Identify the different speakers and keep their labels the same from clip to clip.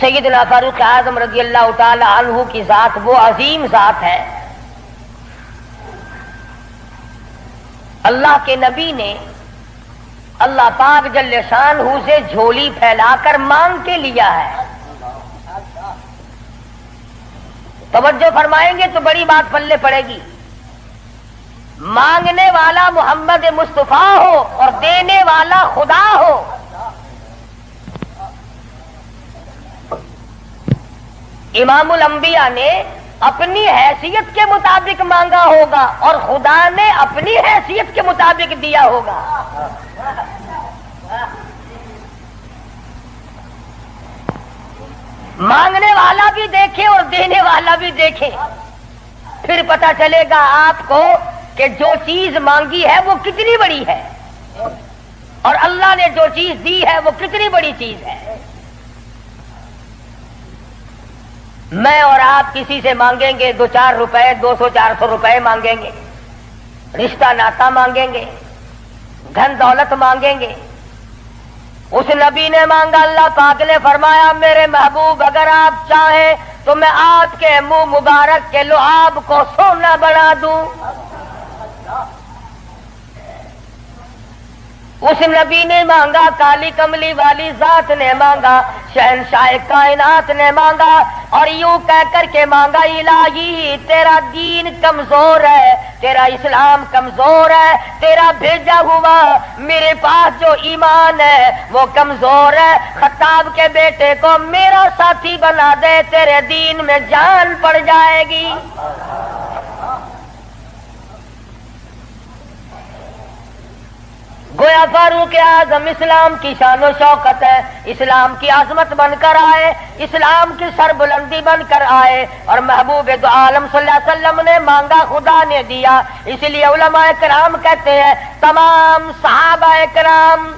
Speaker 1: سیدنا فاروق اعظم رضی اللہ تعالی عنہ کی ذات وہ عظیم ذات ہے، اللہ کے نبی نے اللہ پاک جل شانہ سے جھولی پھیلا کر مانگ کے لیا ہے۔ توجہ فرمائیں گے تو بڑی بات پلے پڑے گی۔ مانگنے والا محمد مصطفیٰ ہو اور دینے والا خدا ہو، امام الانبیاء نے اپنی حیثیت کے مطابق مانگا ہوگا اور خدا نے اپنی حیثیت کے مطابق دیا ہوگا۔ مانگنے والا بھی دیکھے اور دینے والا بھی دیکھے، پھر پتہ چلے گا آپ کو کہ جو چیز مانگی ہے وہ کتنی بڑی ہے اور اللہ نے جو چیز دی ہے وہ کتنی بڑی چیز ہے۔ میں اور آپ کسی سے مانگیں گے 2-4 روپے، 200-400 روپے مانگیں گے، رشتہ ناتا مانگیں گے، دھن دولت مانگیں گے۔ اس نبی نے مانگا، اللہ پاک نے فرمایا میرے محبوب اگر آپ چاہیں تو میں آپ کے منہ مبارک کے لعاب کو سونا بنا دوں۔ اس نبی نے مانگا، کالی کملی والی ذات نے مانگا، شہنشاہ کائنات نے مانگا، اور یوں کہہ کر کے مانگا الہی تیرا دین کمزور ہے، تیرا اسلام کمزور ہے، تیرا بھیجا ہوا میرے پاس جو ایمان ہے وہ کمزور ہے، خطاب کے بیٹے کو میرا ساتھی بنا دے، تیرے دین میں جان پڑ جائے گی۔ گویا فاروق اعظم اسلام کی شان و شوکت ہے، اسلام کی عظمت بن کر آئے، اسلام کی سربلندی بن کر آئے، اور محبوب دو عالم صلی اللہ علیہ وسلم نے مانگا خدا نے دیا۔ اس لیے علماء کرام کہتے ہیں تمام صحابہ کرام،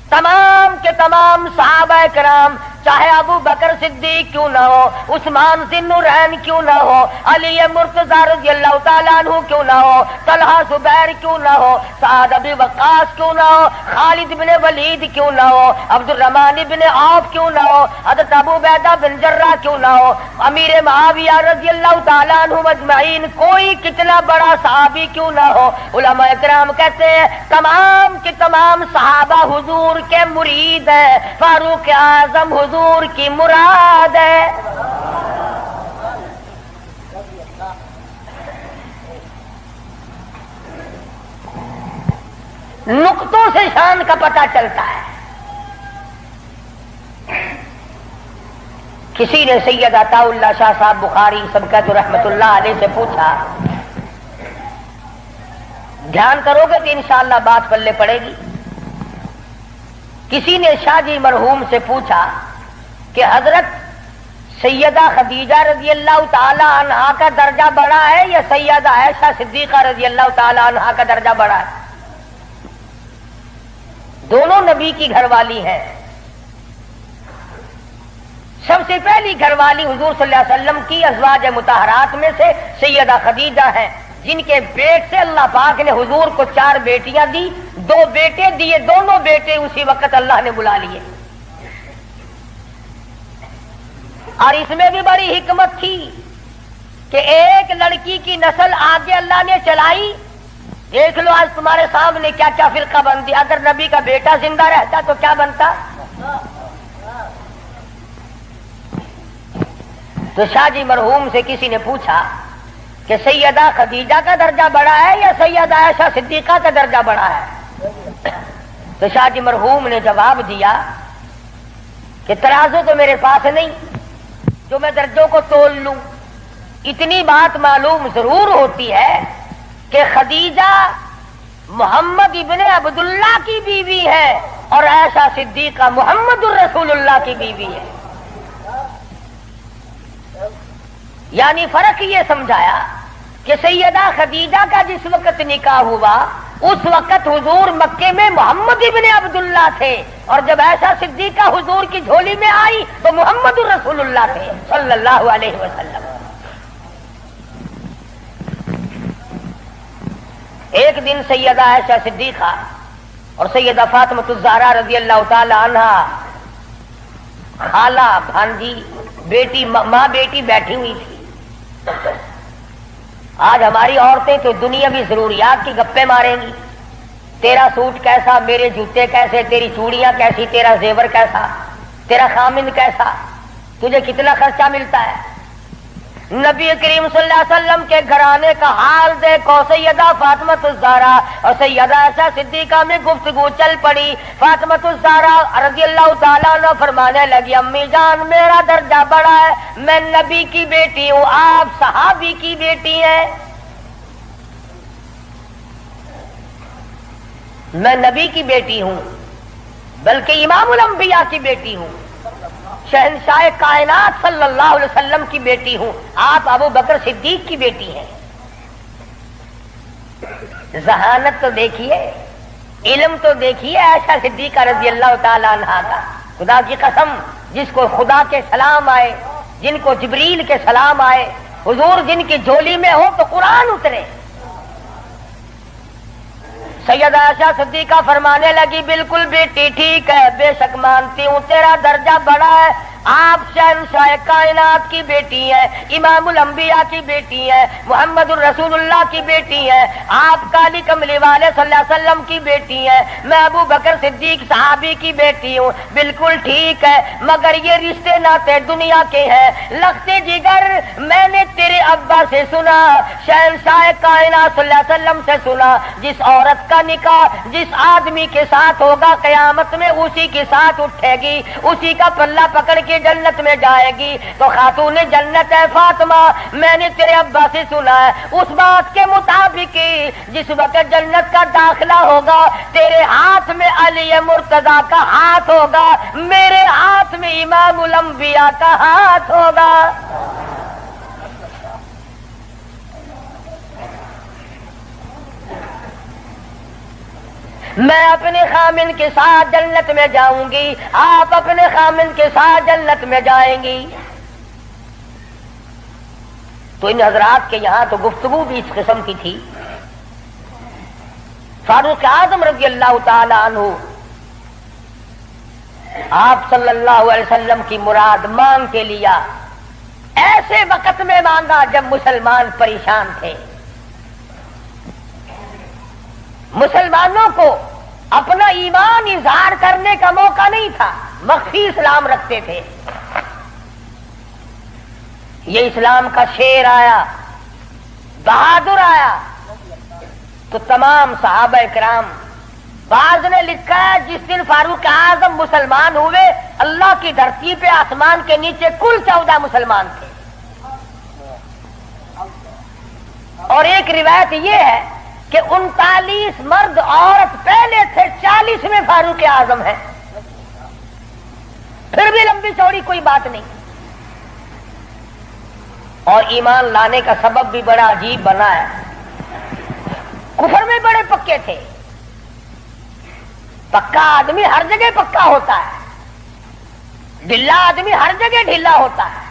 Speaker 1: تمام کے تمام صحابہ کرام، چاہے ابو بکر صدیق کیوں نہ ہو، عثمان ذی النورین کیوں نہ ہو، علی مرتضی رضی اللہ تعالیٰ عنہ کیوں نہ ہو، طلحہ زبیر کیوں نہ ہو، سعد ابی وقاص کیوں نہ ہو، خالد بن ولید کیوں نہ ہو، عبد الرحمن بن عوف کیوں نہ ہو، حضرت ابو عبیدہ بن جراح کیوں نہ ہو، امیر معاویہ رضی اللہ تعالیٰ عنہ اجمعین، کوئی کتنا بڑا صحابی کیوں نہ ہو، علماء کرام کہتے ہیں تمام کے تمام صحابہ حضور کے مرید ہیں، فاروق اعظم حضور کی مراد ہے۔ نقطوں سے شان کا پتہ چلتا ہے۔ کسی نے سید عطا اللہ شاہ صاحب بخاری سبقت رحمت اللہ علیہ سے پوچھا، دھیان کرو گے کہ انشاءاللہ بات پلے پڑے گی۔ کسی نے شاہ جی مرحوم سے پوچھا کہ حضرت سیدہ خدیجہ رضی اللہ تعالی عنہا کا درجہ بڑا ہے یا سیدہ عائشہ صدیقہ رضی اللہ تعالی عنہا کا درجہ بڑا ہے؟ دونوں نبی کی گھر والی ہیں۔ سب سے پہلی گھر والی حضور صلی اللہ علیہ وسلم کی ازواج مطہرات میں سے سیدہ خدیجہ ہیں، جن کے پیٹ سے اللہ پاک نے حضور کو 4 بیٹیاں دی، 2 بیٹے دیے، دونوں بیٹے اسی وقت اللہ نے بلا لیے۔ اور اس میں بھی بڑی حکمت تھی کہ ایک لڑکی کی نسل آگے اللہ نے چلائی۔ دیکھ لو آج تمہارے سامنے کیا کیا فرقہ بندی، اگر نبی کا بیٹا زندہ رہتا تو کیا بنتا۔ تو شاہ جی مرحوم سے کسی نے پوچھا کہ سیدہ خدیجہ کا درجہ بڑا ہے یا سیدہ عائشہ صدیقہ کا درجہ بڑا ہے؟ تو شاہ جی مرحوم نے جواب دیا کہ ترازو تو میرے پاس نہیں جو میں درجوں کو تول لوں، اتنی بات معلوم ضرور ہوتی ہے کہ خدیجہ محمد ابن عبداللہ کی بیوی ہے اور عائشہ صدیقہ محمد الرسول اللہ کی بیوی ہے۔ یعنی فرق یہ سمجھایا کہ سیدہ خدیجہ کا جس وقت نکاح ہوا اس وقت حضور مکے میں محمد ابن عبداللہ تھے، اور جب عائشہ صدیقہ حضور کی جھولی میں آئی تو محمد الرسول اللہ تھے صلی اللہ علیہ وسلم۔ ایک دن سیدہ عائشہ صدیقہ اور سیدہ فاطمہ الزہرا رضی اللہ تعالی عنہا خالہ بھانجی بیٹی ماں بیٹی بیٹھی ہوئی تھی. آج ہماری عورتیں تو دنیاوی ضروریات کی گپیں ماریں گی. تیرا سوٹ کیسا، میرے جوتے کیسے، تیری چوڑیاں کیسی، تیرا زیور کیسا، تیرا خامند کیسا، تجھے کتنا خرچہ ملتا ہے. نبی کریم صلی اللہ علیہ وسلم کے گھرانے کا حال دیکھو. سیدہ فاطمہ الزہرا اور سیدہ عائشہ صدیقہ میں گفتگو چل پڑی. فاطمہ الزہرا رضی اللہ تعالیٰ عنہ فرمانے لگی امی جان میرا درجہ بڑا ہے، میں نبی کی بیٹی ہوں، آپ صحابی کی بیٹی ہیں. میں نبی کی بیٹی ہوں بلکہ امام الانبیاء کی بیٹی ہوں، شہنشاہ کائنات صلی اللہ علیہ وسلم کی بیٹی ہوں، آپ ابو بکر صدیق کی بیٹی ہیں. ذہانت تو دیکھیے، علم تو دیکھیے عائشہ صدیقہ رضی اللہ تعالی عنہا کا. خدا کی قسم جس کو خدا کے سلام آئے، جن کو جبریل کے سلام آئے، حضور جن کی جھولی میں ہو تو قرآن اترے. سیدہ عائشہ صدیقہ فرمانے لگی بالکل بیٹی ٹھیک ہے، بے شک مانتی ہوں تیرا درجہ بڑا ہے، آپ شہنشاہ کائنات کی بیٹی ہیں، امام الانبیاء کی بیٹی ہیں، محمد الرسول اللہ کی بیٹی ہیں، آپ کالی کملی والے صلی اللہ علیہ وسلم کی بیٹی ہیں، میں ابو بکر صدیق صحابی کی بیٹی ہوں. بالکل ٹھیک ہے، مگر یہ رشتے ناتے دنیا کے ہیں. لختے جگر میں نے تیرے ابا سے سنا، شہنشاہ کائنات صلی اللہ علیہ وسلم سے سنا، جس عورت کا نکاح جس آدمی کے ساتھ ہوگا قیامت میں اسی کے ساتھ اٹھے گی، اسی کا پلہ پکڑ کے جنت میں جائے گی. تو خاتون جنت ہے فاطمہ، میں نے تیرے ابا سے سنا ہے اس بات کے مطابق جس وقت جنت کا داخلہ ہوگا تیرے ہاتھ میں علی مرتضیٰ کا ہاتھ ہوگا، میرے ہاتھ میں امام الانبیاء کا ہاتھ ہوگا. میں اپنے خامن کے ساتھ جنت میں جاؤں گی، آپ اپنے خامن کے ساتھ جنت میں جائیں گی. تو ان حضرات کے یہاں تو گفتگو بھی اس قسم کی تھی. فاروق اعظم رضی اللہ تعالی عنہ آپ صلی اللہ علیہ وسلم کی مراد مانگ کے لیا، ایسے وقت میں مانگا جب مسلمان پریشان تھے. مسلمانوں کو اپنا ایمان اظہار کرنے کا موقع نہیں تھا، مخفی اسلام رکھتے تھے. یہ اسلام کا شیر آیا، بہادر آیا تو تمام صحابہ کرام. بعض نے لکھا ہے جس دن فاروق اعظم مسلمان ہوئے اللہ کی دھرتی پہ آسمان کے نیچے کل 14 مسلمان تھے. اور ایک روایت یہ ہے کہ 39 مرد عورت پہلے تھے، 40 میں فاروق اعظم ہے. پھر بھی لمبی چوڑی کوئی بات نہیں. اور ایمان لانے کا سبب بھی بڑا عجیب بنا ہے. کفر میں بڑے پکے تھے. پکا آدمی ہر جگہ پکا ہوتا ہے، ڈھلا آدمی ہر جگہ ڈھلا ہوتا ہے.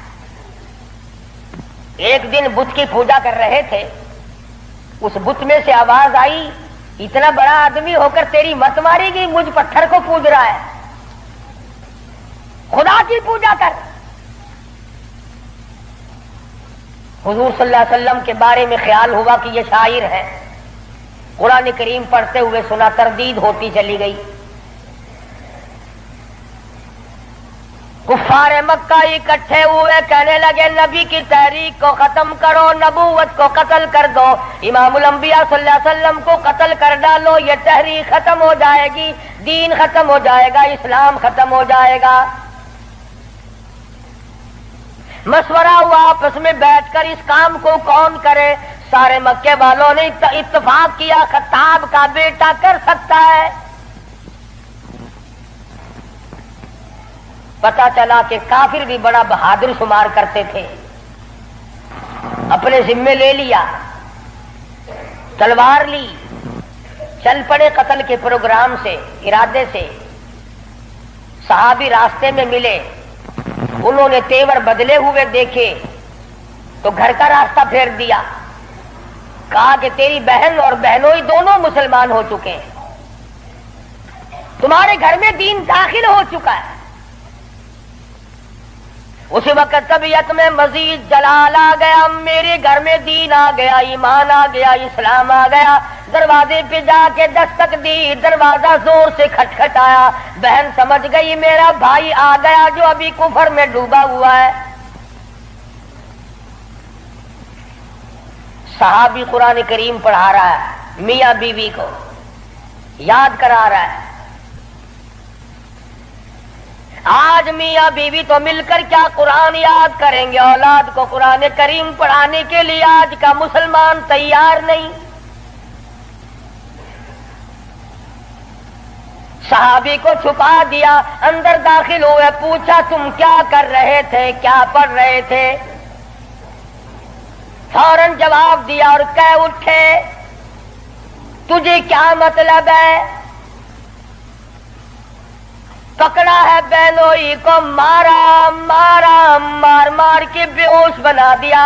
Speaker 1: ایک دن بت کی پوجا کر رہے تھے، اس بت میں سے آواز آئی اتنا بڑا آدمی ہو کر تیری مت ماری گی، مجھ پتھر کو پوج رہا ہے، خدا کی پوجا کر. حضور صلی اللہ علیہ وسلم کے بارے میں خیال ہوا کہ یہ شاعر ہے. قرآن کریم پڑھتے ہوئے سنا، تردید ہوتی چلی گئی. کفار مکہ اکٹھے ہوئے، کہنے لگے نبی کی تحریک کو ختم کرو، نبوت کو قتل کر دو، امام الانبیاء صلی اللہ علیہ وسلم کو قتل کر ڈالو، یہ تحریک ختم ہو جائے گی، دین ختم ہو جائے گا، اسلام ختم ہو جائے گا. مشورہ ہوا آپس میں بیٹھ کر اس کام کو کون کرے. سارے مکے والوں نے اتفاق کیا خطاب کا بیٹا کر سکتا ہے. پتا چلا کہ کافر بھی بڑا بہادر شمار کرتے تھے. اپنے ذمے لے لیا، تلوار لی، چل پڑے قتل کے پروگرام سے، ارادے سے. صحابی راستے میں ملے، انہوں نے تیور بدلے ہوئے دیکھے تو گھر کا راستہ پھیر دیا. کہا کہ تیری بہن اور بہنوئی دونوں مسلمان ہو چکے ہیں، تمہارے گھر میں دین داخل ہو چکا ہے. اسی وقت طبیعت میں مزید جلال آ گیا، میرے گھر میں دین آ گیا، ایمان آ گیا، اسلام آ گیا۔ دروازے پہ جا کے دستک دی، دروازہ زور سے کھٹکھٹایا، بہن سمجھ گئی میرا بھائی آ گیا جو ابھی کفر میں ڈوبا ہوا ہے۔ صحابی قرآن کریم پڑھا رہا ہے، میاں بیوی کو یاد کرا رہا ہے۔ آج میاں بیوی تو مل کر کیا قرآن یاد کریں گے، اولاد کو قرآن کریم پڑھانے کے لیے آج کا مسلمان تیار نہیں۔ صحابی کو چھپا دیا، اندر داخل ہوئے، پوچھا تم کیا کر رہے تھے، کیا پڑھ رہے تھے؟ فوراً جواب دیا اور کہہ اٹھے تجھے کیا مطلب ہے؟ پکڑا ہے بہنوئی کو، مارا مار مار کے بے ہوش بنا دیا۔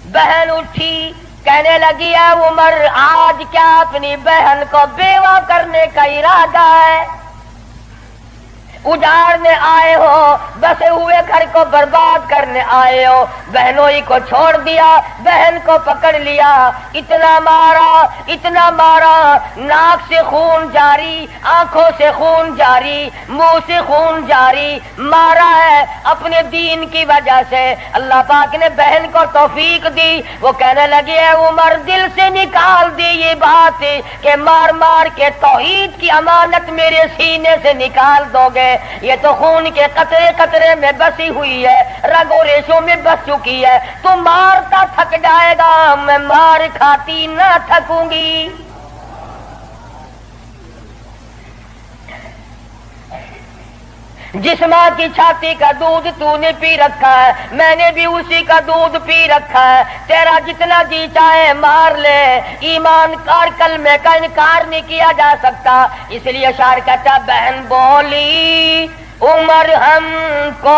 Speaker 1: بہن اٹھی کہنے لگی ہے عمر آج کیا اپنی بہن کو بیوہ کرنے کا ارادہ ہے؟ اجاڑنے آئے ہو، بسے ہوئے گھر کو برباد کرنے آئے ہو۔ بہنوئی کو چھوڑ دیا، بہن کو پکڑ لیا، اتنا مارا، ناک سے خون جاری، آنکھوں سے خون جاری، منہ سے خون جاری، مارا ہے اپنے دین کی وجہ سے۔ اللہ پاک نے بہن کو توفیق دی، وہ کہنے لگی ہے عمر دل سے نکال دی یہ بات کہ مار مار کے توحید کی امانت میرے سینے سے نکال دو گے۔ یہ تو خون کے قطرے قطرے میں بسی ہوئی ہے، رگ و ریشوں میں بس چکی ہے۔ تو مارتا تھک جائے گا، میں مار کھاتی نہ تھکوں گی۔ جس ماں کی چھاتی کا دودھ تو نے پی رکھا ہے، میں نے بھی اسی کا دودھ پی رکھا ہے۔ تیرا جتنا جی چاہے مار لے، ایمان کار کلمے کا انکار نہیں کیا جا سکتا۔ اس لیے شاعر کہتا بہن بولی عمر ہم کو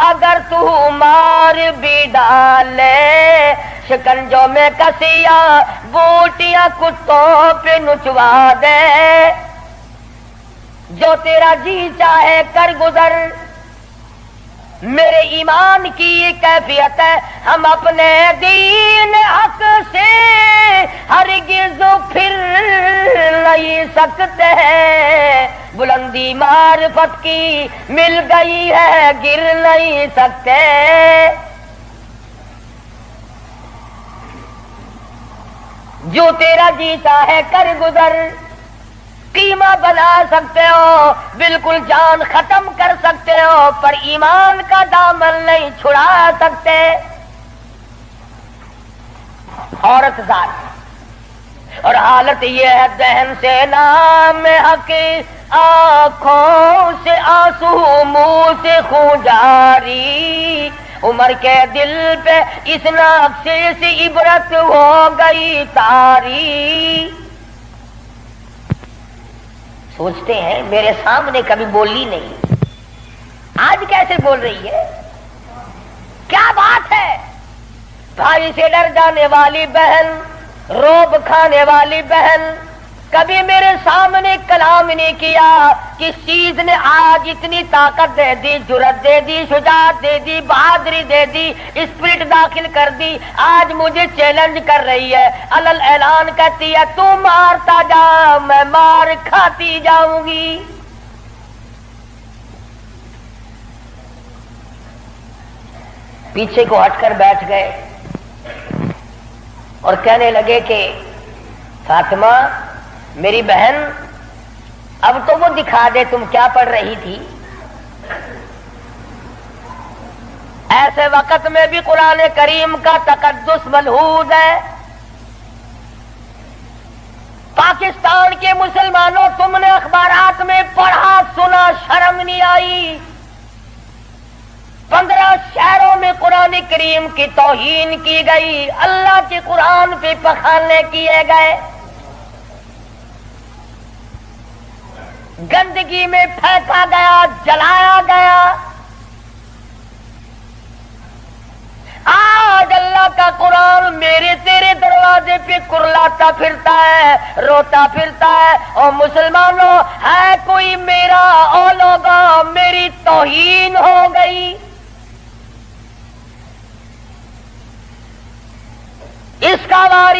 Speaker 1: اگر تو مار بھی ڈالے، شکنجوں میں کسیا بوٹیاں کتوں پہ نچوا دے، جو تیرا جی چاہے کر گزر۔ میرے ایمان کی یہ کیفیت ہے، ہم اپنے دین حق سے ہرگز پھر نہیں سکتے ہیں۔ بلندی معرفت کی مل گئی ہے، گر نہیں سکتے۔ جو تیرا جی چاہے کر گزر، قیمہ بنا سکتے ہو، بالکل جان ختم کر سکتے ہو، پر ایمان کا دامن نہیں چھڑا سکتے۔ عورت ذات اور حالت یہ ہے دہن سے نام حق، آنکھوں سے آنسو، منہ سے خون جاری۔ عمر کے دل پہ اس نقشے سے عبرت ہو گئی طاری۔ سوچتے ہیں میرے سامنے کبھی بولی نہیں، آج کیسے بول رہی ہے؟ کیا بات ہے؟ بھائی سے ڈر جانے والی بہن، روب کھانے والی بہن، کبھی میرے سامنے کلام نہیں کیا۔ کس چیز نے آج اتنی طاقت دے دی، جرأت دے دی، شجاعت دے دی، بہادری دے دی، اسپرٹ داخل کر دی؟ آج مجھے چیلنج کر رہی ہے، علل اعلان کہتی ہے تو مارتا جا، میں مار کھاتی جاؤں گی۔ پیچھے کو ہٹ کر بیٹھ گئے اور کہنے لگے کہ فاطمہ میری بہن، اب تو وہ دکھا دے تم کیا پڑھ رہی تھی۔ ایسے وقت میں بھی قرآن کریم کا تقدس ملحوظ ہے۔ پاکستان کے مسلمانوں، تم نے اخبارات میں پڑھا سنا، شرم نہیں آئی؟ 15 شہروں میں قرآن کریم کی توہین کی گئی، اللہ کے قرآن پہ پخانے کیے گئے، گندگی میں پھینکا گیا، جلایا گیا۔ آج اللہ کا قرآن میرے تیرے دروازے پہ کرلاتا پھرتا ہے، روتا پھرتا ہے، اور مسلمانوں ہے کوئی میرا، او لوگوں میری توہین ہو گئی۔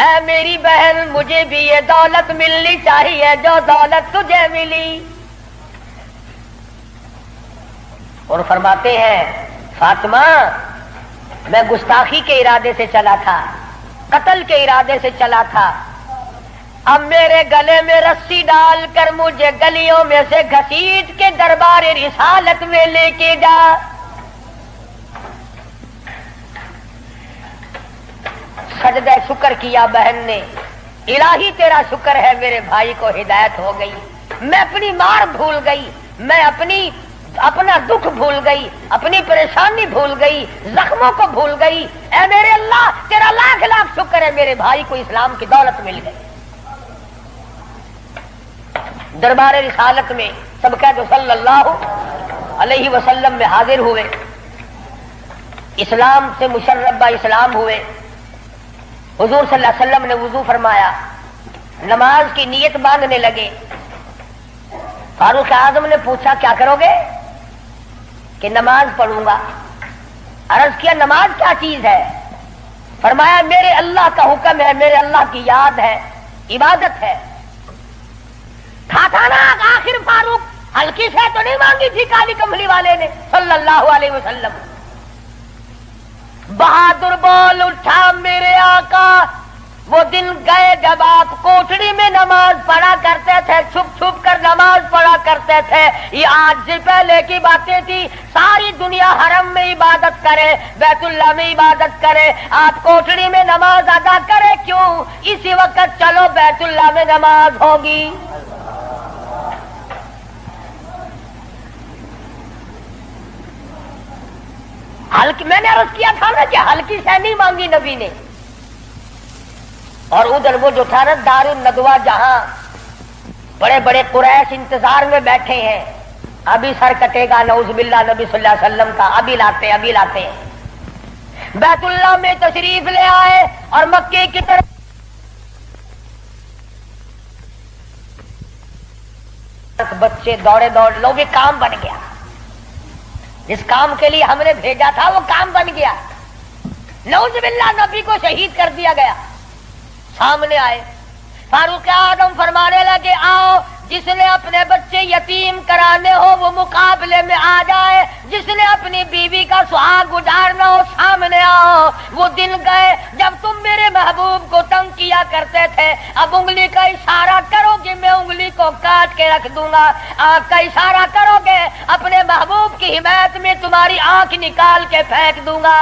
Speaker 1: اے میری بہن مجھے بھی یہ دولت ملنی چاہیے جو دولت تجھے ملی. اور فرماتے ہیں فاطمہ میں گستاخی کے ارادے سے چلا تھا، قتل کے ارادے سے چلا تھا، اب میرے گلے میں رسی ڈال کر مجھے گلیوں میں سے گھسیٹ کے دربار رسالت میں لے کے جا. سجدہ شکر کیا بہن نے، الہی تیرا شکر ہے میرے بھائی کو ہدایت ہو گئی، میں اپنی مار بھول گئی، میں اپنا دکھ بھول گئی، اپنی پریشانی بھول گئی، زخموں کو بھول گئی. اے میرے اللہ تیرا لاکھ لاکھ شکر ہے میرے بھائی کو اسلام کی دولت مل گئی. دربار رسالت میں سب کہتے صلی اللہ علیہ وسلم میں حاضر ہوئے، اسلام سے مشرب اسلام ہوئے. حضور صلی اللہ علیہ وسلم نے وضو فرمایا، نماز کی نیت باندھنے لگے. فاروق اعظم نے پوچھا کیا کرو گے؟ کہ نماز پڑھوں گا. عرض کیا نماز کیا چیز ہے؟ فرمایا میرے اللہ کا حکم ہے، میرے اللہ کی یاد ہے، عبادت ہے. تھا نا آخر فاروق ہلکی سے تو نہیں مانگی تھی کالی کملی والے نے صلی اللہ علیہ وسلم. بہادر بول اٹھا میرے آقا، وہ دن گئے جب آپ کوٹڑی میں نماز پڑھا کرتے تھے، چھپ چھپ کر نماز پڑھا کرتے تھے. یہ آج سے پہلے کی باتیں تھی. ساری دنیا حرم میں عبادت کرے، بیت اللہ میں عبادت کرے، آپ کوٹڑی میں نماز ادا کرے کیوں؟ اسی وقت چلو بیت اللہ میں نماز ہوگی. ہلکی میں نے عرض کیا تھا نا کہ ہلکی سے نہیں مانگی نبی نے. اور ادھر وہ جو تھا نا دار الندوہ، جہاں بڑے بڑے قریش انتظار میں بیٹھے ہیں، ابھی سر کٹے گا نعوذ باللہ نبی صلی اللہ علیہ وسلم کا، ابھی لاتے ہیں. بیت اللہ میں تشریف لے آئے اور مکے کی طرف بچے دوڑے لو بھی کام بن گیا. جس کام کے لیے ہم نے بھیجا تھا وہ کام بن گیا. نعوذ باللہ نبی کو شہید کر دیا گیا. سامنے آئے فاروق اعظم فرمانے لگے آؤ، جس نے اپنے بچے یتیم کرانے ہو وہ مقابلے میں آ جائے، جس نے اپنی بیوی کا سہاگ گزارنا ہو سامنے آؤ. وہ دن گئے جب تم میرے محبوب کو تنگ کیا کرتے تھے. اب انگلی کا اشارہ کرو گے میں انگلی کو کاٹ کے رکھ دوں گا. آنکھ کا اشارہ کرو گے اپنے محبوب کی حمایت میں تمہاری آنکھ نکال کے پھینک دوں گا.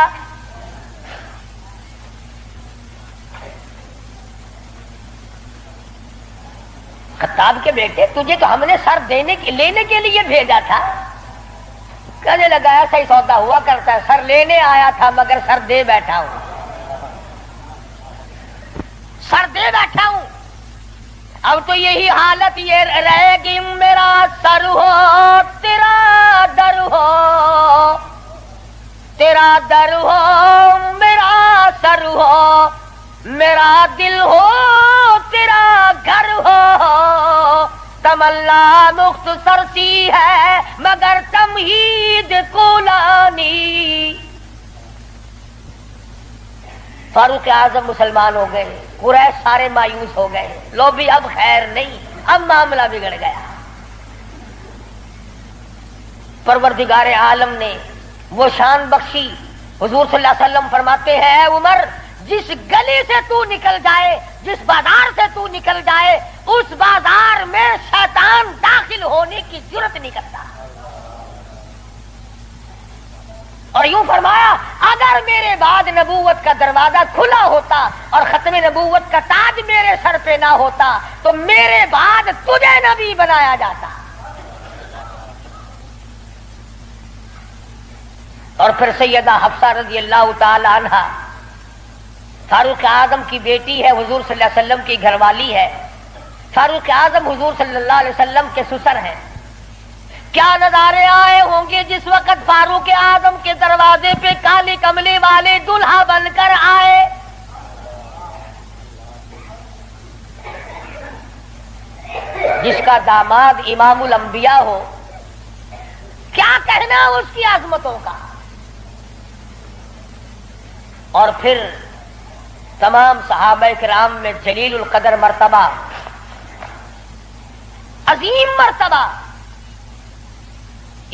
Speaker 1: خطاب کے بیٹے تجھے تو ہم نے سر لینے کے لیے بھیجا تھا. کہنے لگا ایسا ہی سودا ہوا کرتا ہے، سر لینے آیا تھا مگر سر دے بیٹھا ہوں. سر دے بیٹھا ہوں. اب تو یہی حالت یہ رہے گی، میرا سر ہو تیرا در ہو، تیرا در ہو میرا سر ہو، میرا دل ہو تیرا گھر ہو. تمنا مختصر سی ہے مگر تمہید کولانی. فاروق اعظم مسلمان ہو گئے، قریش سارے مایوس ہو گئے. لو بھی اب خیر نہیں، اب معاملہ بگڑ گیا. پروردگار عالم نے وہ شان بخشی. حضور صلی اللہ علیہ وسلم فرماتے ہیں اے عمر، جس گلی سے تو نکل جائے، جس بازار سے تو نکل جائے، اس بازار میں شیطان داخل ہونے کی جرات نہیں کرتا. اور یوں فرمایا اگر میرے بعد نبوت کا دروازہ کھلا ہوتا اور ختم نبوت کا تاج میرے سر پہ نہ ہوتا تو میرے بعد تجھے نبی بنایا جاتا. اور پھر سیدہ حفصہ رضی اللہ تعالی عنہا فاروق اعظم کی بیٹی ہے، حضور صلی اللہ علیہ وسلم کی گھر والی ہے. فاروق اعظم حضور صلی اللہ علیہ وسلم کے سسر ہیں. کیا نظارے آئے ہوں گے جس وقت فاروق اعظم کے دروازے پہ کالی کملی والے دلہا بن کر آئے. جس کا داماد امام الانبیاء ہو، کیا کہنا اس کی عظمتوں کا. اور پھر تمام صحابہ کرام میں جلیل القدر مرتبہ، عظیم مرتبہ،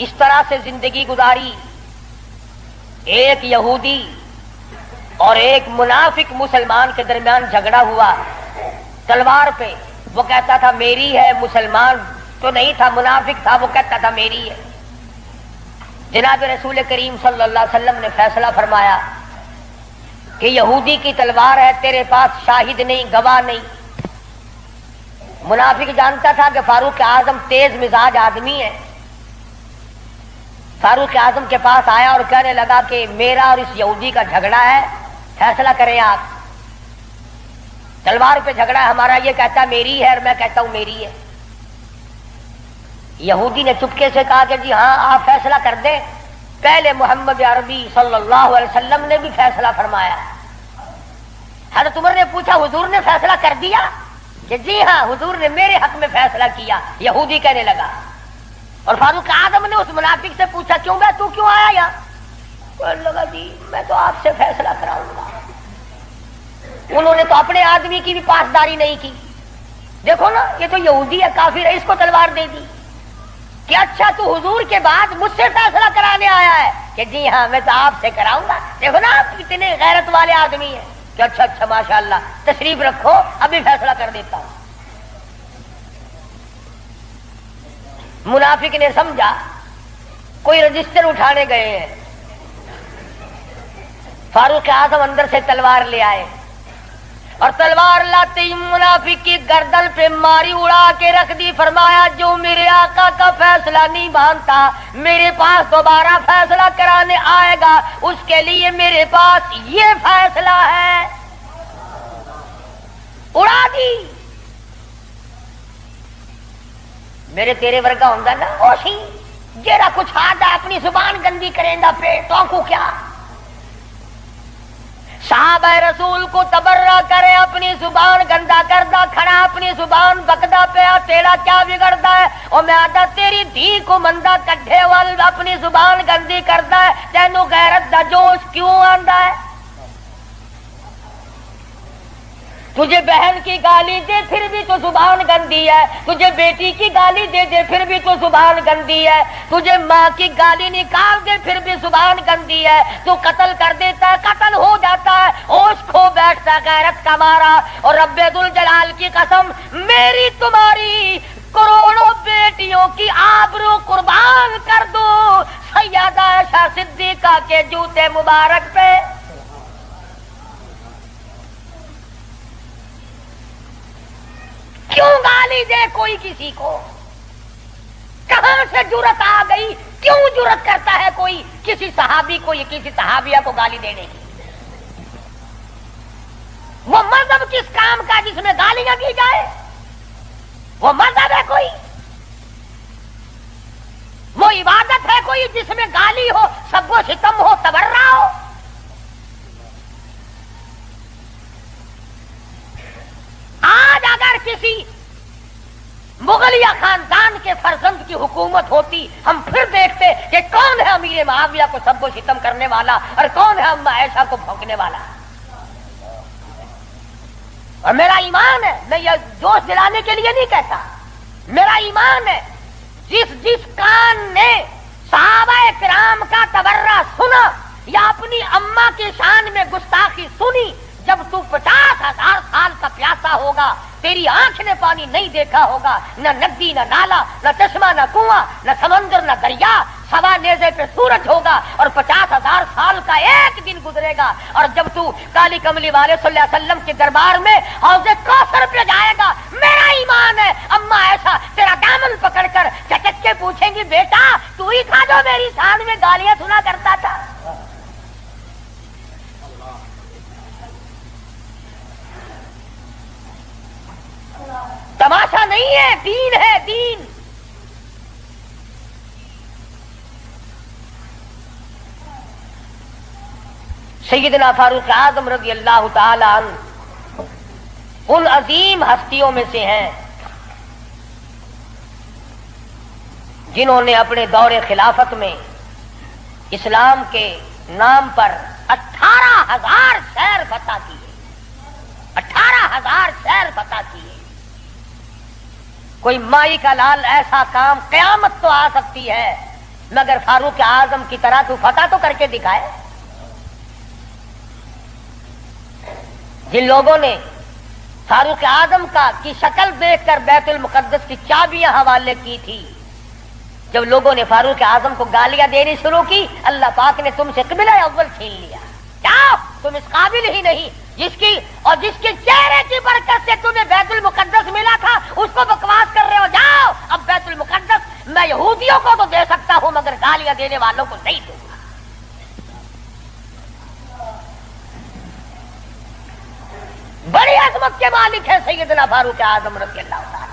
Speaker 1: اس طرح سے زندگی گزاری. ایک یہودی اور ایک منافق مسلمان کے درمیان جھگڑا ہوا تلوار پہ. وہ کہتا تھا میری ہے، مسلمان تو نہیں تھا، منافق تھا، وہ کہتا تھا میری ہے. جناب رسول کریم صلی اللہ علیہ وسلم نے فیصلہ فرمایا کہ یہودی کی تلوار ہے، تیرے پاس شاہد نہیں، گواہ نہیں. منافق جانتا تھا کہ فاروق اعظم تیز مزاج آدمی ہے. فاروق اعظم کے پاس آیا اور کہنے لگا کہ میرا اور اس یہودی کا جھگڑا ہے، فیصلہ کریں آپ. تلوار پہ جھگڑا ہے ہمارا، یہ کہتا ہے میری ہے اور میں کہتا ہوں میری ہے. یہودی نے چپکے سے کہا کہ جی ہاں آپ فیصلہ کر دیں. پہلے محمد عربی صلی اللہ علیہ وسلم نے بھی فیصلہ فرمایا. حضرت عمر نے پوچھا حضور نے فیصلہ کر دیا؟ کہ جی ہاں حضور نے میرے حق میں فیصلہ کیا. یہودی کہنے لگا. اور فاروق اعظم نے اس منافق سے پوچھا کیوں گیا، تو کیوں آیا یہاں؟ کہنے لگا جی میں تو آپ سے فیصلہ کراؤں گا. انہوں نے تو اپنے آدمی کی بھی پاسداری نہیں کی. دیکھو نا یہ تو یہودی ہے، کافر ہے، اس کو تلوار دے دی. کہ اچھا تو حضور کے بعد مجھ سے فیصلہ کرانے آیا ہے؟ کہ جی ہاں میں تو آپ سے کراؤں گا. دیکھو نا آپ کتنے غیرت والے آدمی ہیں. کہ اچھا اچھا ماشاءاللہ تشریف رکھو ابھی فیصلہ کر دیتا ہوں. منافق نے سمجھا کوئی رجسٹر اٹھانے گئے ہیں. فاروق اعظم اندر سے تلوار لے آئے اور تلوار لاتے ہی منافق کی گردن پہ ماری، اڑا کے رکھ دی. فرمایا جو میرے آقا کا فیصلہ نہیں مانتا میرے پاس دوبارہ فیصلہ کرانے آئے گا، اس کے لیے میرے پاس یہ فیصلہ ہے. اڑا دی. میرے تیرے ورگا ہوں نا اوشی جیڑا کچھ آدھا اپنی زبان گندی کریں گا پیٹ تو کو کیا. صحابہ رسول کو تبرہ کرے، اپنی زبان گندا کردہ کھڑا، اپنی زبان بکدا پیا، تیرا کیا بگڑتا ہے؟ اور میں آدھا تیری دھی کو مندہ کڈھے وال اپنی زبان گندی کرتا ہے، تینوں غیرت دا جوش کیوں آندا ہے؟ تجھے بہن کی گالی دے پھر بھی تو زبان گندی ہے، تجھے بیٹی کی گالی دے دے پھر بھی تو زبان گندی ہے، تجھے ماں کی گالی نکال دے پھر بھی زبان گندی ہے. تو قتل کر دیتا ہے، قتل ہو جاتا ہے، ہوش کھو بیٹھتا غیرت کا مارا. اور رب ذوالجلال کی قسم میری تمہاری کروڑوں بیٹیوں کی آبرو قربان کر دو سیدہ عائشہ صدیقہ کے جوتے مبارک پہ. کیوں گالی دے کوئی کسی کو؟ کہاں سے جرت آ گئی؟ کیوں جرت کرتا ہے کوئی کسی صحابی کو یا کسی صحابیہ کو گالی دینے کی؟ وہ مذہب کس کام کا جس میں گالیاں دی جائے؟ وہ مذہب ہے کوئی؟ وہ عبادت ہے کوئی جس میں گالی ہو، سب و ستم ہو، تبرہ ہو؟ آج اگر کسی مغلیہ خاندان کے فرزند کی حکومت ہوتی ہم پھر دیکھتے کہ کون ہے امیر معاویہ کو سب و ستم کرنے والا اور کون ہے اما عائشہ کو بھونکنے والا. اور میرا ایمان ہے، میں یہ جوش دلانے کے لیے نہیں کہتا، میرا ایمان ہے جس کان نے صحابہ کرام کا تبرہ سنا یا اپنی اما کی شان میں گستاخی سنی، جب تو 50,000 سال کا پیاسا ہوگا، تیری آنکھ نے پانی نہیں دیکھا ہوگا، نہ ندی نہ نالا نہ چشمہ نہ کنواں نہ سمندر نہ دریا، سوا نیزے پہ سورج ہوگا اور 50,000 سال کا ایک دن گزرے گا. اور جب تو کالی کملی والے صلی اللہ علیہ وسلم کے دربار میں حوض کوثر پہ جائے گا، میرا ایمان ہے اما ایسا تیرا دامن پکڑ کر چٹک کے پوچھیں گی بیٹا تو ہی تھا جو میری شان میں گالیاں سنا کرتا تھا. تماشا نہیں ہے، دین ہے، دین. سیدنا فاروق اعظم رضی اللہ تعالی عنہ ان عظیم ہستیوں میں سے ہیں جنہوں نے اپنے دور خلافت میں اسلام کے نام پر 18,000 شہر فتح کیے. کوئی مائی کا لال ایسا کام قیامت تو آ سکتی ہے مگر فاروق اعظم کی طرح تو فتح تو کر کے دکھائے. جن لوگوں نے فاروق اعظم کی شکل دیکھ کر بیت المقدس کی چابیاں حوالے کی تھی، جب لوگوں نے فاروق اعظم کو گالیاں دینی شروع کی، اللہ پاک نے تم سے قبلہ اول چھین لیا. کیا تم اس قابل ہی نہیں جس کے چہرے کی برکت سے تمہیں بیت المقدس ملا تھا اس کو بکواس کر رہے ہو؟ جاؤ اب بیت المقدس میں یہودیوں کو تو دے سکتا ہوں مگر گالیاں دینے والوں کو نہیں دوں گا. بڑی عظمت کے مالک ہے سیدنا فاروق اعظم رضی اللہ تعالی،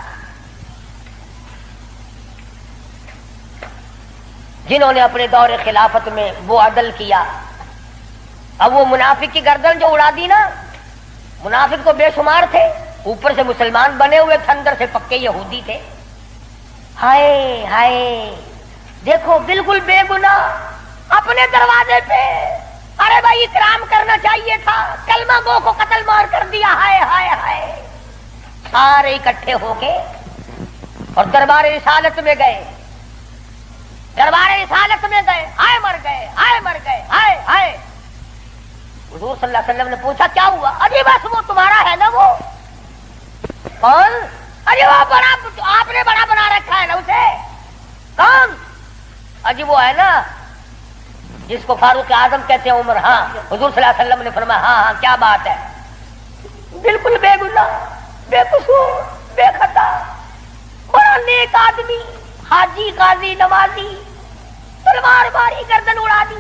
Speaker 1: جنہوں نے اپنے دور خلافت میں وہ عدل کیا. اب وہ منافق کی گردن جو اڑا دی نا، منافق تو بے شمار تھے، اوپر سے مسلمان بنے ہوئے تھے، اندر سے پکے یہودی تھے. ہائے ہائے دیکھو بالکل بے گناہ اپنے دروازے پہ، ارے بھائی اکرام کرنا چاہیے تھا، کلمہ گو کو قتل مار کر دیا. ہائے ہائے ہائے. سارے اکٹھے ہو کے اور دربار رسالت میں گئے، دربار رسالت میں گئے. ہائے مر گئے، ہائے مر گئے، ہائے ہائے. حضور صلی اللہ علیہ وسلم نے پوچھا کیا ہوا؟ ارے بس وہ تمہارا ہے نا. وہ کون؟ ارے وہ بڑا، آپ نے بڑا بنا رکھا ہے نا اسے. کون؟ اجی وہ ہے نا جس کو فاروق اعظم کہتے ہیں عمر. ہاں. حضور صلی اللہ علیہ وسلم نے فرمایا ہاں ہاں کیا بات ہے، بالکل بے گناہ، بے قصور، بے خطا، بڑا نیک آدمی، حاجی قاضی نمازی، تلوار ماری گردن اڑا دی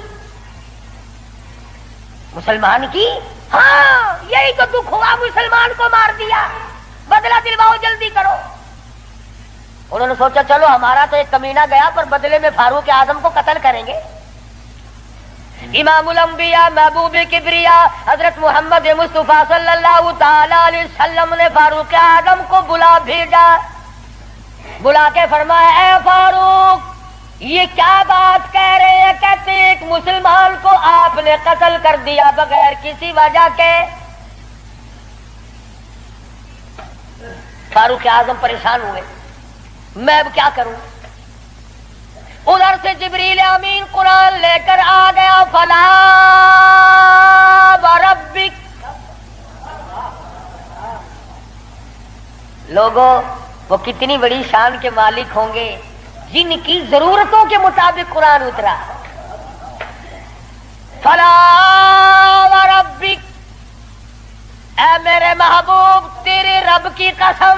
Speaker 1: مسلمان کی. ہاں یہی تو دکھ ہوا، مسلمان کو مار دیا، بدلہ دلواؤ جلدی کرو. انہوں نے سوچا چلو ہمارا تو ایک کمینہ گیا پر بدلے میں فاروق اعظم کو قتل کریں گے. امام الانبیاء محبوب کبریا حضرت محمد مصطفیٰ صلی اللہ تعالی علیہ وسلم نے فاروق اعظم کو بلا بھیجا. بلا کے فرمایا اے فاروق یہ کیا بات کہہ رہے ہیں؟ کہتے ایک مسلمان کو آپ نے قتل کر دیا بغیر کسی وجہ کے. فاروق اعظم پریشان ہوئے، میں اب کیا کروں؟ ادھر سے جبریل امین قرآن لے کر آ گیا. فلا وربک. لوگوں وہ کتنی بڑی شان کے مالک ہوں گے جن کی ضرورتوں کے مطابق قرآن اترا. فلا وربک، اے میرے محبوب تیرے رب کی قسم،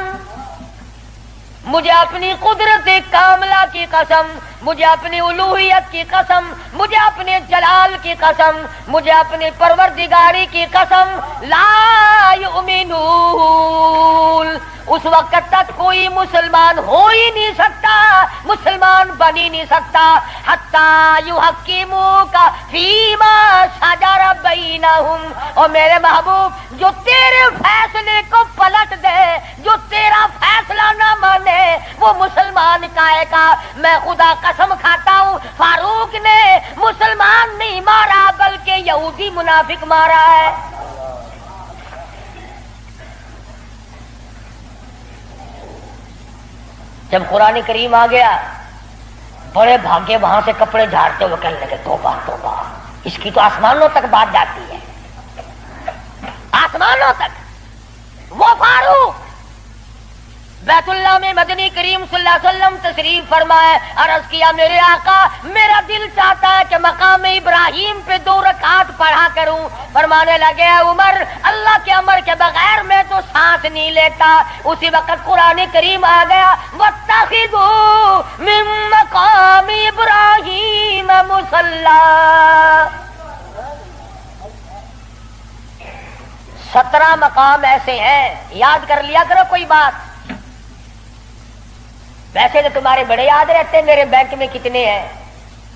Speaker 1: مجھے اپنی قدرت کاملہ کی قسم، مجھے اپنی الوہیت کی قسم، مجھے اپنے جلال کی قسم، مجھے اپنی پروردگاری کی قسم، لا یؤمنون. اس وقت تک کوئی مسلمان ہو ہی نہیں سکتا، مسلمان بن ہی نہیں سکتا حتی یحکموک فیما شجر بینہم. اور میرے محبوب جو تیرے فیصلے کو پلٹ دے، جو تیرا فیصلہ نہ مانے وہ مسلمان کہے گا. میں خدا قسم کھاتا ہوں فاروق نے مسلمان نہیں مارا بلکہ یہودی منافق مارا ہے. جب قرآن کریم آ گیا بڑے بھاگے وہاں سے کپڑے جھاڑتے ہوئے کہنے لگے توبہ توبہ، اس کی تو آسمانوں تک بات جاتی ہے، آسمانوں تک. وہ فاروق بیت اللہ میں مدنی کریم صلی اللہ علیہ وسلم تشریف فرمائے. عرض کیا میرے آقا میرا دل چاہتا ہے کہ مقام ابراہیم پہ 2 رکعت پڑھا کروں. فرمانے لگے عمر اللہ کے امر کے بغیر میں تو سانس نہیں لیتا. اسی وقت قرآن کریم آ گیا واتخذوا من مقام ابراہیم مصلی. 17 مقام ایسے ہیں، یاد کر لیا کرو کوئی بات. ویسے تو تمہارے بڑے یاد رہتے ہیں میرے بینک میں کتنے ہیں،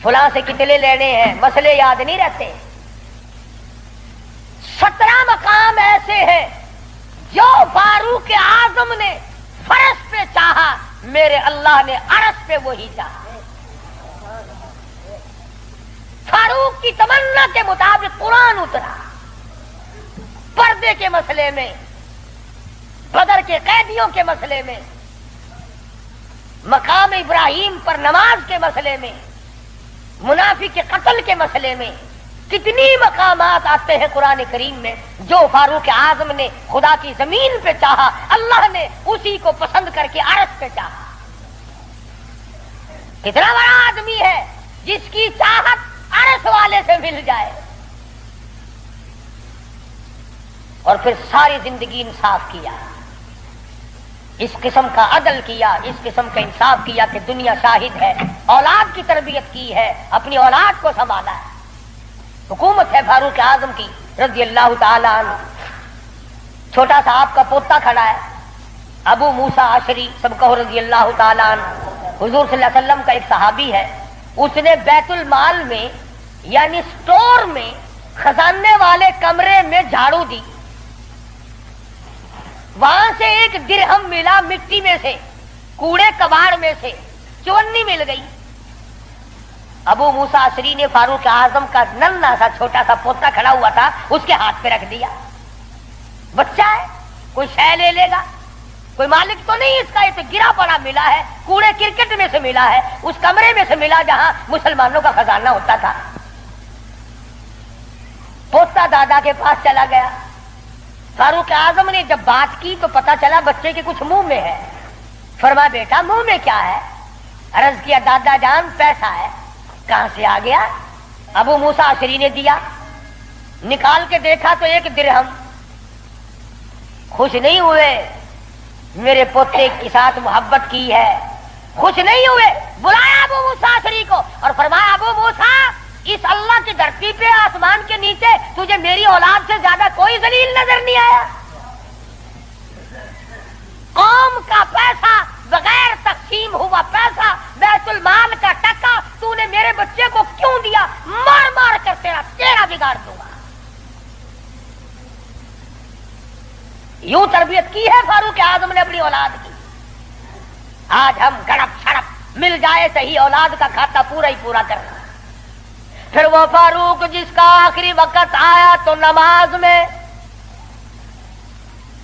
Speaker 1: فلاں سے کتنے لینے ہیں، مسئلے یاد نہیں رہتے. 17 مقام ایسے ہیں جو فاروق اعظم نے فرش پہ چاہا، میرے اللہ نے عرش پہ وہی چاہا. فاروق کی تمنا کے مطابق قرآن اترا. پردے کے مسئلے میں، بدر کے قیدیوں کے مسئلے میں، مقام ابراہیم پر نماز کے مسئلے میں، منافق کے قتل کے مسئلے میں کتنی مقامات آتے ہیں قرآن کریم میں. جو فاروق اعظم نے خدا کی زمین پہ چاہا، اللہ نے اسی کو پسند کر کے عرش پہ چاہا. کتنا بڑا آدمی ہے جس کی چاہت عرش والے سے مل جائے. اور پھر ساری زندگی انصاف کیا، اس قسم کا عدل کیا، اس قسم کا انصاف کیا کہ دنیا شاہد ہے. اولاد کی تربیت کی ہے، اپنی اولاد کو سنبھالا ہے. حکومت ہے فاروق اعظم کی رضی اللہ تعالی عنہ. چھوٹا سا آپ کا پوتا کھڑا ہے ابو موسیٰ عشری سب کہو رضی اللہ تعالی عنہ. حضور صلی اللہ علیہ وسلم کا ایک صحابی ہے، اس نے بیت المال میں یعنی سٹور میں خزانے والے کمرے میں جھاڑو دی. وہاں سے ایک درہم ملا مٹی میں سے، کوڑے کباڑ میں سے چونی مل گئی. ابو موسیٰ عشری نے فاروق اعظم کا ننھا سا چھوٹا سا پوتا کھڑا ہوا تھا اس کے ہاتھ پہ رکھ دیا. بچہ ہے، کوئی شے لے لے گا، کوئی مالک تو نہیں اس کا، یہ تو گرا پڑا ملا ہے، کوڑے کرکٹ میں سے ملا ہے، اس کمرے میں سے ملا جہاں مسلمانوں کا خزانہ ہوتا تھا. پوتا دادا کے پاس چلا گیا. فاروق اعظم نے جب بات کی تو پتا چلا بچے کے کچھ منہ میں ہے. فرمایا بیٹا منہ میں کیا ہے؟ عرض کیا دادا جان پیسہ ہے. کہاں سے آ گیا؟ ابو موسیٰ عشری نے دیا. نکال کے دیکھا تو ایک درہم. خوش نہیں ہوئے، میرے پوتے کے ساتھ محبت کی ہے. خوش نہیں ہوئے، بلایا ابو موسیٰ عشری کو اور فرمایا ابو موسیٰ اس اللہ کی دھرتی پہ آسمان کے نیچے تجھے میری اولاد سے زیادہ کوئی ذلیل نظر نہیں آیا. قوم کا پیسہ بغیر تقسیم ہوا پیسہ، بیت المال کا ٹکا تو نے میرے بچے کو کیوں دیا؟ مار مار کر تیرا چہرہ بگاڑ دوں گا. یوں تربیت کی ہے فاروق اعظم نے اپنی اولاد کی. آج ہم گڑپ چھڑپ مل جائے صحیح اولاد کا کھاتا پورا ہی پورا کرنا. پھر وہ فاروق جس کا آخری وقت آیا تو نماز میں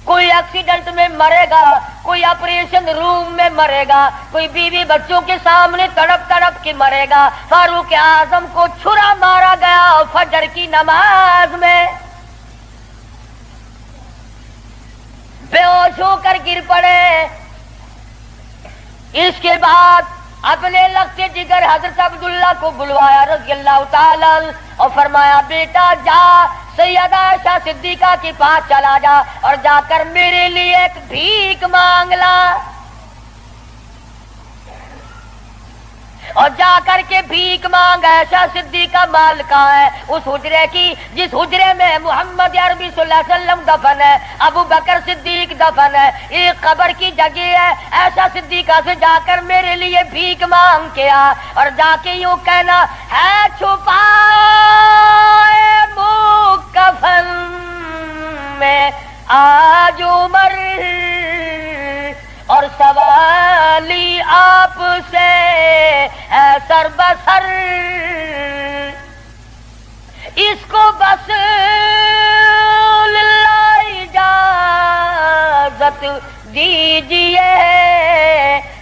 Speaker 1: کوئی ایکسیڈنٹ میں مرے گا، کوئی آپریشن روم میں مرے گا، کوئی بیوی بچوں کے سامنے تڑپ تڑپ کے مرے گا. فاروق اعظم کو چھرا مارا گیا فجر کی نماز میں، بے ہوش ہو کر گر پڑے. اس کے بعد اپنے لخت جگر حضرت عبداللہ کو بلوایا رضی اللہ تعالی اور فرمایا بیٹا جا سیدہ عائشہ صدیقہ کے پاس چلا جا اور جا کر میرے لیے ایک بھیک مانگ لا. اور جا کر کے بھیک مانگ. عائشہ صدیقہ مالکہ ہے اس حجرے کی جس حجرے میں محمد عربی صلی اللہ علیہ وسلم دفن ہے، ابو بکر صدیق دفن ہے، ایک قبر کی جگہ ہے. عائشہ صدیقہ سے جا کر میرے لیے بھیک مانگ کے آ اور جا کے یوں کہنا ہے چھپائے کفن میں آج عمر اور سوالی آپ سے ہے سر بسر. اس کو بس للہ اجازت دیجیے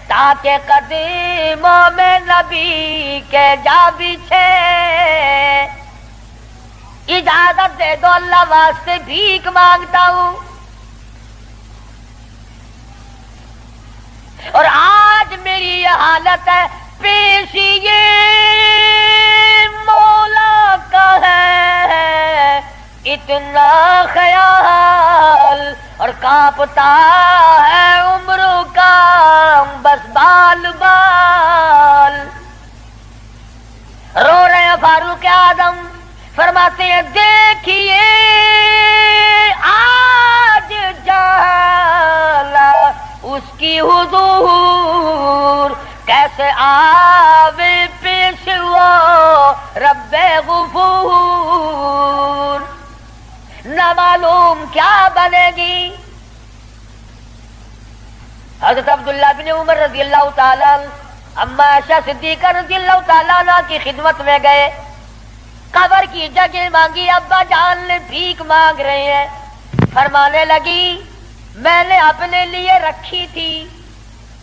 Speaker 1: تاکہ قدموں میں نبی کے جا بچھے. اجازت دے دو اللہ واسطے بھیک مانگتا ہوں. اور آج میری یہ حالت ہے، پیش یہ مولا کا ہے اتنا خیال اور کانپتا ہے عمروں کا بس بال بال. رو رہے ہیں فاروق اعظم، فرماتے ہیں دیکھیے آج جالا اس کی حضور کیسے آوے پیش وہ رب غفور. نہ معلوم کیا بنے گی. حضرت عبداللہ بن عمر رضی اللہ تعالیٰ اما عائشہ صدیقہ رضی اللہ تعالیٰ عنہ کی خدمت میں گئے، قبر کی جگہ مانگی. ابا جان نے بھیک مانگ رہے ہیں. فرمانے لگی میں نے اپنے لیے رکھی تھی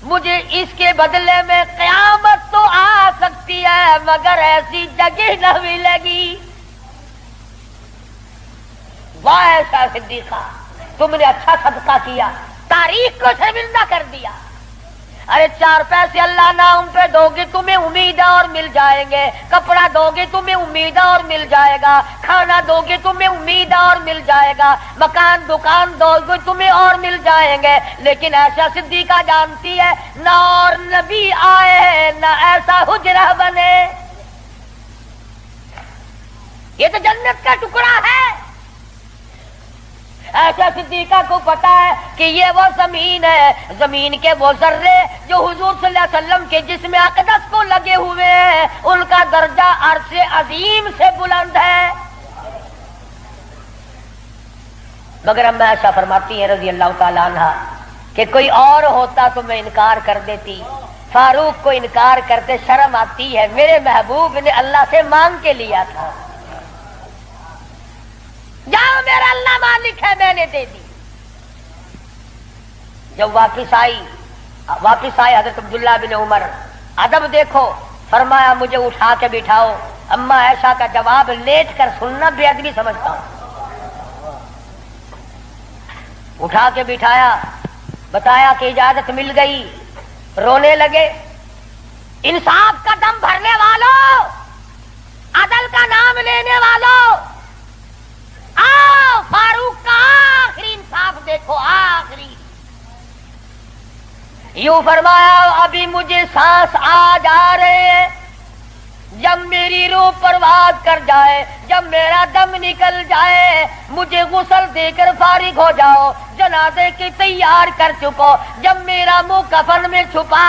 Speaker 1: مجھے اس کے بدلے میں قیامت تو آ سکتی ہے مگر ایسی جگہ نہ ملے گی۔ واہ ایسا صدیقہ، تم نے اچھا صدقہ کیا، تاریخ کو شرمندہ کر دیا۔ ارے 4 پیسے اللہ نہ ان پہ دو گے تمہیں امید اور مل جائیں گے، کپڑا دو گے تمہیں امید اور مل جائے گا، کھانا دو گے تمہیں امید اور مل جائے گا، مکان دکان دو گے تمہیں اور مل جائیں گے، لیکن ایسا صدیقہ جانتی ہے نہ اور نبی آئے نہ ایسا حجرہ بنے۔ یہ تو جنت کا ٹکڑا ہے۔ ایسا صدیقہ کو پتا ہے کہ یہ وہ زمین ہے، زمین کے وہ ذرے جو حضور صلی اللہ علیہ وسلم کے جسم اقدس کو لگے ہوئے ہیں، ان کا درجہ عرش عظیم سے بلند ہے۔ مگر اما عائشہ فرماتی ہیں رضی اللہ تعالی عنہا کہ کوئی اور ہوتا تو میں انکار کر دیتی، فاروق کو انکار کرتے شرم آتی ہے، میرے محبوب نے اللہ سے مانگ کے لیا تھا، جاؤ میرا اللہ مالک ہے میں نے دے دی۔ جب واپس آئے حضرت عبداللہ بن عمر، ادب دیکھو، فرمایا مجھے اٹھا کے بٹھاؤ۔ اما عائشہ کا جواب لیٹ کر سننا بے ادبی سمجھتا ہوں۔ اٹھا کے بٹھایا، بتایا کہ اجازت مل گئی، رونے لگے۔ انصاف کا دم بھرنے والوں، عدل کا نام لینے والوں، آؤ فاروق کا آخری انصاف دیکھو، آخری۔ یوں فرمایا ابھی مجھے سانس آ جا رہے ہیں، جب میری روح پرواز کر جائے، جب میرا دم نکل جائے، مجھے غسل دے کر فارغ ہو جاؤ، جنازے کی تیار کر چکو، جب میرا منہ کفن میں چھپا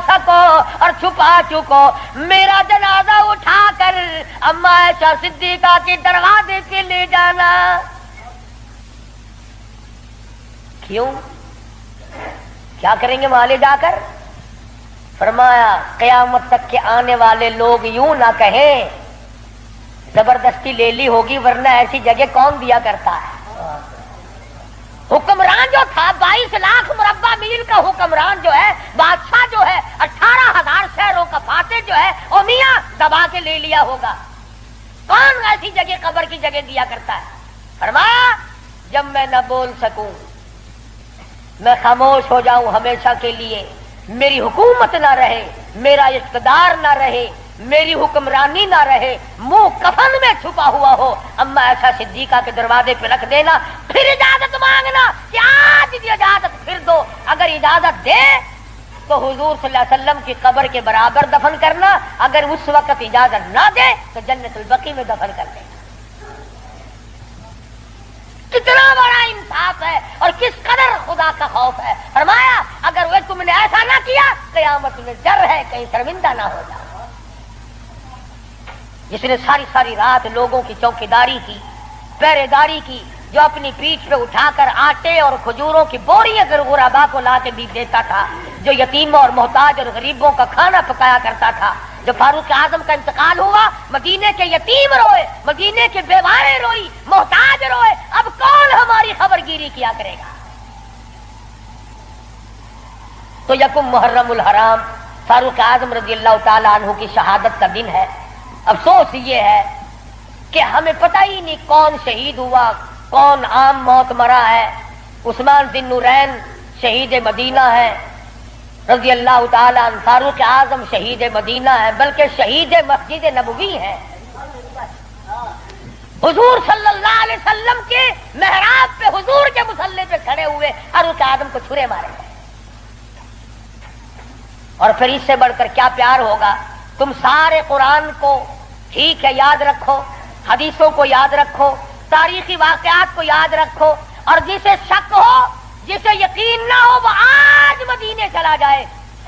Speaker 1: سکو اور چھپا چکو، میرا جنازہ اٹھا کر اما عائشہ صدیقہ کے دروازے پہ لے جانا۔ کیوں؟ کیا کریں گے وہاں لے جا کر؟ فرمایا قیامت تک کے آنے والے لوگ یوں نہ کہیں زبردستی لے لی ہوگی، ورنہ ایسی جگہ کون دیا کرتا ہے۔ حکمران جو تھا 22 لاکھ مربع میل کا حکمران جو ہے، بادشاہ جو ہے 18,000 شہروں کا فاتح جو ہے، او میاں دبا کے لے لیا ہوگا، کون ایسی جگہ قبر کی جگہ دیا کرتا ہے؟ فرمایا جب میں نہ بول سکوں، میں خاموش ہو جاؤں ہمیشہ کے لیے، میری حکومت نہ رہے، میرا اقتدار نہ رہے، میری حکمرانی نہ رہے، منہ کفن میں چھپا ہوا ہو، اما ایسا صدیقہ کے دروازے پہ رکھ دینا، پھر اجازت مانگنا کہ آج بھی اجازت پھر دو، اگر اجازت دے تو حضور صلی اللہ علیہ وسلم کی قبر کے برابر دفن کرنا، اگر اس وقت اجازت نہ دے تو جنت البقیع میں دفن کر دینا۔ کتنا بڑا انصاف ہے اور کس قدر خدا کا خوف ہے۔ فرمایا اگر وہ تم نے ایسا نہ کیا، قیامت میں ڈر ہے کہیں شرمندہ نہ ہو جائے۔ جس نے ساری رات لوگوں کی چوکیداری کی، پہرے داری کی، جو اپنی پیٹھ پہ اٹھا کر آٹے اور کھجوروں کی بوریاں غربا کو لا کے بھی دیتا تھا، جو یتیموں اور محتاج اور غریبوں کا کھانا پکایا کرتا تھا، جو فاروق اعظم کا انتقال ہوا، مدینے کے یتیم روئے، مدینے کے بیوائیں روئی، محتاج روئے، اب کون ہماری خبر گیری کیا کرے گا؟ تو یکم محرم الحرام فاروق اعظم رضی اللہ تعالی عنہ کی شہادت کا دن ہے۔ افسوس یہ ہے کہ ہمیں پتہ ہی نہیں کون شہید ہوا، کون عام موت مرا ہے۔ عثمان ذی النورین شہید مدینہ ہے رضی اللہ تعالی عنہ، فاروق اعظم شہید مدینہ ہے، بلکہ شہید مسجد نبوی ہے۔ حضور صلی اللہ علیہ وسلم کے محراب پہ، حضور کے مصلی پہ کھڑے ہوئے فاروق اعظم کو چھرے مارے گئے۔ اور پھر اس سے بڑھ کر کیا پیار ہوگا؟ تم سارے قرآن کو ٹھیک ہے یاد رکھو، حدیثوں کو یاد رکھو، تاریخی واقعات کو یاد رکھو، اور جسے شک ہو، جسے یقین نہ ہو، وہ آج مدینے چلا جائے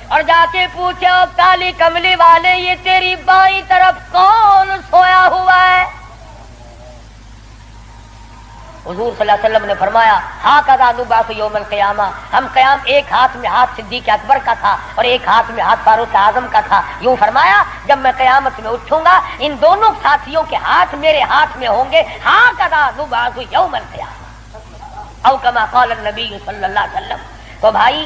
Speaker 1: اور جا کے پوچھے کالی کملی والے یہ تیری بائیں طرف کون سویا ہوا ہے؟ حضور صلی اللہ علیہ وسلم نے فرمایا ہاکذا نبعث یوم القیامہ، ہم قیام ایک ہاتھ میں ہاتھ صدیق اکبر کا تھا اور ایک ہاتھ میں ہاتھ فاروق اعظم کا تھا۔ یوں فرمایا جب میں قیامت میں اٹھوں گا ان دونوں ساتھیوں کے ہاتھ میرے ہاتھ میں ہوں گے، ہاکذا نبعث یوم القیامہ، او کما قال النبی صلی اللہ علیہ وسلم۔ تو بھائی